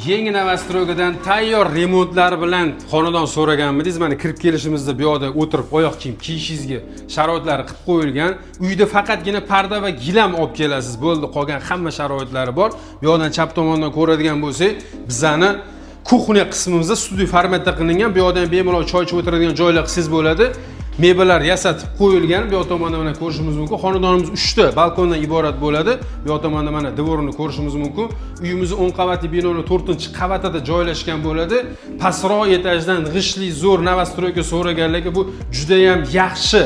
Yangi Novostroydan tayyor remontlar bilan xonadon so'raganmidingiz? Mana kirib kelishimizda bu yoqda o'tirib oyoq kiyim kiyishingizga sharoitlari qilib qo'yilgan. Uyda faqatgina parda va gilam olib kelasiz. Bo'ldi, qolgan hamma sharoitlari bor. Bu yoqdan chap tomondan ko'radigan bo'lsak, bizani kuxnya qismimizda studiya formatda qilingan. Bu yoqdan bemalol choy ichib o'tiradigan joylar qilsangiz bo'ladi. Mebellar yasatib qo'yilgan. Bu yoq tomonda mana ko'rishimiz mumkin. Xonadonimiz 3 ta balkondan iborat bo'ladi. Bu yoq tomonda mana devorni ko'rishimiz mumkin. Uyimiz 10 qavatli binoning 4-qavatida joylashgan bo'ladi. Pastroq etajdan g'ishli zo'r Novostroyga so'raganlarga bu juda ham yaxshi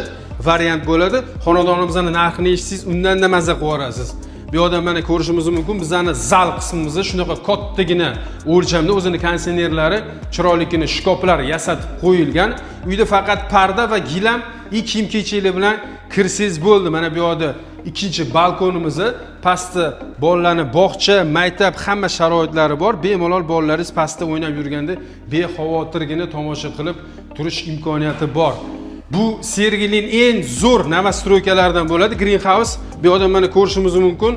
variant bo'ladi. Xonadonimizning narxini eshitsangiz, undan-da mazza qilasiz. Bu yoqdan mana ko'rishimiz mumkin. Bizning zal qismimizda shunaqa kattagina o'lchamda o'zini konditsionerlari, chiroyligina shkoflar yasatib qo'yilgan. Uyda faqat parda va gilam, kiyim-kechaklar bilan kirsangiz bo'ldi. Mana bu yoqda ikkinchi balkonimizni, pastda bolalarning bog'cha, maktab hamma sharoitlari bor. Bemalol bolalaringiz pastda o'ynab yurganda bexavotirgina tomosha qilib turish imkoniyati bor. Bu Sergelining eng zo'r Novostroykalaridan bo'ladi. Greenhouse. Bu yoqdan mana ko'rishimiz mumkin.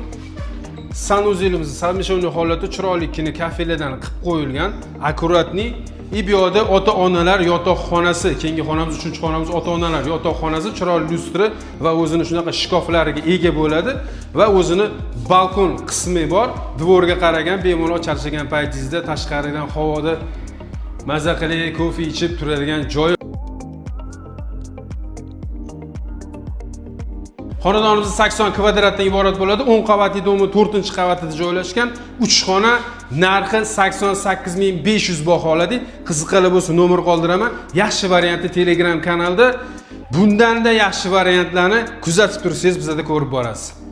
Sanuzelimizni samishonli holatda chiroylikini kafelardan qilib qo'yilgan, akkuratni. Bu yoqda ota-onalar yotoqxonasi, keyingi xonamiz, 3-xonamiz ota-onalar yotoqxonasi, chiroyli lustra va o'zini shunaqa shkoflariga ega bo'ladi va o'zini balkon qismi bor. Dvorga qaragan, bemalol charchagan paytingizda tashqaridan havoda maza qilib, kofe ichib turadigan joy. Xonadonimiz 80 kvadratdan iborat bo'ladi. 10 qavatli domni 4-qavatida joylashgan. 3 xona, narxi 88.500 baholadi. Qiziqali bo'lsa nomer qoldiraman. Yaxshi variantni Telegram kanalda, bundan-da yaxshi variantlarni kuzatib tursangiz bizda ko'rib borasiz.